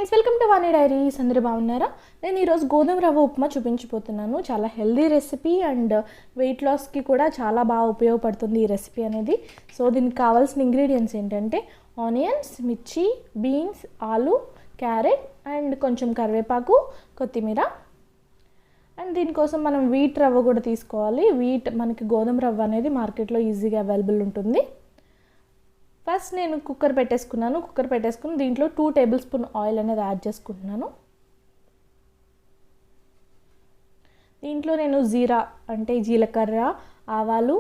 Friends, welcome to vani.diaries. అందరూ బాగున్నారా? నేను ఈరోజు గోధుమ రవ్వ ఉప్మా చూపించబోతున్నాను. చాలా హెల్దీ రెసిపీ అండ్ వెయిట్ లాస్కి కూడా చాలా బాగా ఉపయోగపడుతుంది ఈ రెసిపీ అనేది. సో దీనికి కావాల్సిన ఇంగ్రీడియంట్స్ ఏంటంటే ఆనియన్స్, మిర్చి, బీన్స్, ఆలు, క్యారెట్ అండ్ కొంచెం కరివేపాకు, కొత్తిమీర. అండ్ దీనికోసం మనం వీట్ రవ్వ కూడా తీసుకోవాలి. మనకి గోధుమ రవ్వ అనేది మార్కెట్లో ఈజీగా అవైలబుల్ ఉంటుంది. ఫస్ట్ నేను కుక్కర్ పెట్టేసుకుని దీంట్లో 2 టేబుల్ స్పూన్ ఆయిల్ అనేది యాడ్ చేసుకుంటున్నాను. దీంట్లో నేను జీరా అంటే జీలకర్ర, ఆవాలు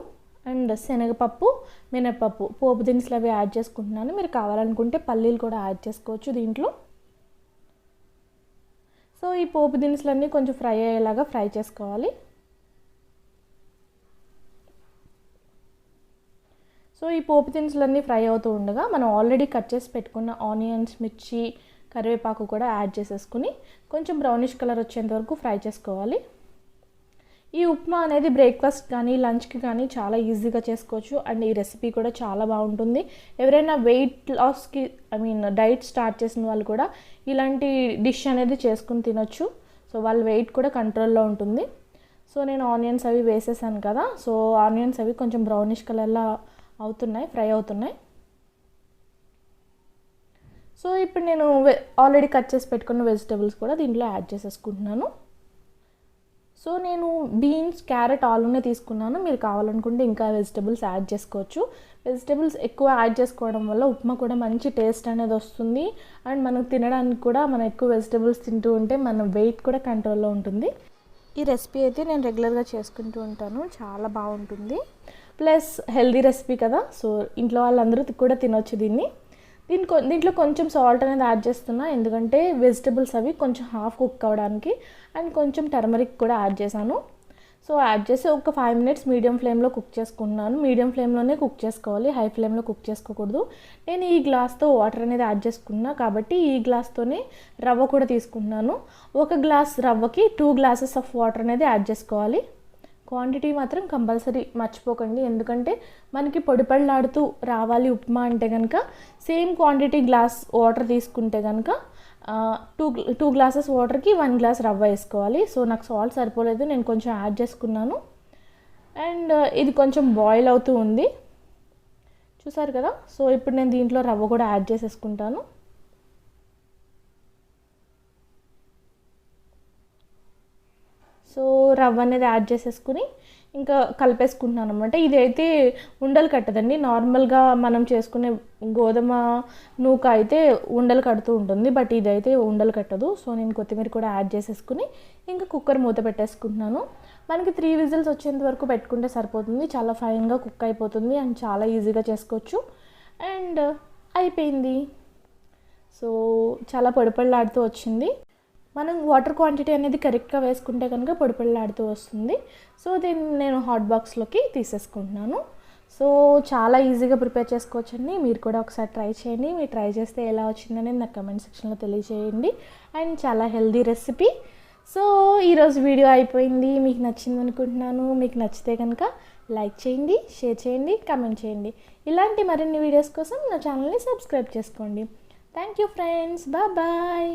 అండ్ శనగపప్పు, మినపప్పు పోపు దినుసులు అవి యాడ్ చేసుకుంటున్నాను. మీరు కావాలనుకుంటే పల్లీలు కూడా యాడ్ చేసుకోవచ్చు దీంట్లో. సో ఈ పోపు దినుసులన్నీ కొంచెం ఫ్రై అయ్యేలాగా ఫ్రై చేసుకోవాలి. సో ఈ పోపు దినుసులన్నీ ఫ్రై అవుతూ ఉండగా మనం ఆల్రెడీ కట్ చేసి పెట్టుకున్న ఆనియన్స్, మిర్చి, కరివేపాకు కూడా యాడ్ చేసేసుకుని కొంచెం బ్రౌనిష్ కలర్ వచ్చేంత వరకు ఫ్రై చేసుకోవాలి. ఈ ఉప్మా అనేది బ్రేక్ఫాస్ట్ కానీ లంచ్కి కానీ చాలా ఈజీగా చేసుకోవచ్చు. అండ్ ఈ రెసిపీ కూడా చాలా బాగుంటుంది. ఎవరైనా వెయిట్ లాస్కి డైట్ స్టార్ట్ చేసిన వాళ్ళు కూడా ఇలాంటి డిష్ అనేది చేసుకుని తినొచ్చు. సో వాళ్ళ వెయిట్ కూడా కంట్రోల్లో ఉంటుంది. సో నేను ఆనియన్స్ అవి వేసేసాను కదా. సో ఆనియన్స్ అవి కొంచెం బ్రౌనిష్ కలర్లో ఫ్రై అవుతున్నాయి. సో ఇప్పుడు నేను ఆల్రెడీ కట్ చేసి పెట్టుకున్న వెజిటేబుల్స్ కూడా దీంట్లో యాడ్ చేసేసుకుంటున్నాను. సో నేను బీన్స్, క్యారెట్, ఆలునే తీసుకున్నాను. మీరు కావాలనుకుంటే ఇంకా వెజిటేబుల్స్ యాడ్ చేసుకోవచ్చు. వెజిటేబుల్స్ ఎక్కువ యాడ్ చేసుకోవడం వల్ల ఉప్మా కూడా మంచి టేస్ట్ అనేది వస్తుంది. అండ్ మనం తినడానికి కూడా మనం ఎక్కువ వెజిటేబుల్స్ తింటూ ఉంటే మన వెయిట్ కూడా కంట్రోల్లో ఉంటుంది. ఈ రెసిపీ అయితే నేను రెగ్యులర్గా చేసుకుంటూ ఉంటాను. చాలా బాగుంటుంది. ప్లస్ హెల్దీ రెసిపీ కదా. సో ఇంట్లో వాళ్ళందరూ కూడా తినొచ్చు దీన్ని. దీంట్లో కొంచెం సాల్ట్ అనేది యాడ్ చేస్తున్నా, ఎందుకంటే వెజిటబుల్స్ అవి కొంచెం హాఫ్ కుక్ అవ్వడానికి. అండ్ కొంచెం టర్మరిక్ కూడా యాడ్ చేశాను. సో యాడ్ చేసి ఒక 5 మినిట్స్ మీడియం ఫ్లేమ్లో కుక్ చేసుకుంటున్నాను. మీడియం ఫ్లేమ్లోనే కుక్ చేసుకోవాలి, హై ఫ్లేమ్లో కుక్ చేసుకోకూడదు. నేను ఈ గ్లాస్తో వాటర్ అనేది యాడ్ చేసుకున్నా కాబట్టి ఈ గ్లాస్తోనే రవ్వ కూడా తీసుకుంటున్నాను. 1 గ్లాస్ రవ్వకి 2 గ్లాసెస్ ఆఫ్ వాటర్ అనేది యాడ్ చేసుకోవాలి. క్వాంటిటీ మాత్రం కంపల్సరీ మర్చిపోకండి, ఎందుకంటే మనకి పొడిపళ్ళాడుతూ రావాలి ఉప్మా అంటే కనుక సేమ్ క్వాంటిటీ గ్లాస్ వాటర్ తీసుకుంటే కనుక 2 గ్లాసెస్ వాటర్కి 1 గ్లాస్ రవ్వ వేసుకోవాలి. సో నాకు సాల్ట్ సరిపోలేదు, నేను కొంచెం యాడ్ చేసుకున్నాను. అండ్ ఇది కొంచెం బాయిల్ అవుతూ ఉంది, చూసారు కదా. సో ఇప్పుడు నేను దీంట్లో రవ్వ కూడా యాడ్ చేసేసుకుంటాను. సో రవ్వ అనేది యాడ్ చేసేసుకుని ఇంకా కలిపేసుకుంటున్నాను అనమాట. ఇది అయితే ఉండలు కట్టదండి. నార్మల్గా మనం చేసుకునే గోధుమ నూక అయితే ఉండలు కడుతూ ఉంటుంది, బట్ ఇదైతే ఉండలు కట్టదు. సో నేను కొత్తిమీర కూడా యాడ్ చేసేసుకుని ఇంకా కుక్కర్ మూత పెట్టేసుకుంటున్నాను. మనకి 3 విజిల్స్ వచ్చేంత వరకు పెట్టుకుంటే సరిపోతుంది. చాలా ఫైన్గా కుక్ అయిపోతుంది అండ్ చాలా ఈజీగా చేసుకోవచ్చు. అండ్ అయిపోయింది. సో చాలా పొడిపళ్ళాడుతూ వచ్చింది. మనం వాటర్ క్వాంటిటీ అనేది కరెక్ట్గా వేసుకుంటే కనుక పొడిపళ్ళాడుతూ వస్తుంది. సో దీన్ని నేను హాట్ బాక్స్లోకి తీసేసుకుంటున్నాను. సో చాలా ఈజీగా ప్రిపేర్ చేసుకోవచ్చండి. మీరు కూడా ఒకసారి ట్రై చేయండి. మీరు ట్రై చేస్తే ఎలా వచ్చిందని నాకు కమెంట్ సెక్షన్లో తెలియజేయండి. అండ్ చాలా హెల్దీ రెసిపీ. సో ఈరోజు వీడియో అయిపోయింది. మీకు నచ్చింది అనుకుంటున్నాను. మీకు నచ్చితే కనుక లైక్ చేయండి, షేర్ చేయండి, కమెంట్ చేయండి. ఇలాంటి మరిన్ని వీడియోస్ కోసం నా ఛానల్ని సబ్స్క్రైబ్ చేసుకోండి. Thank you friends, bye.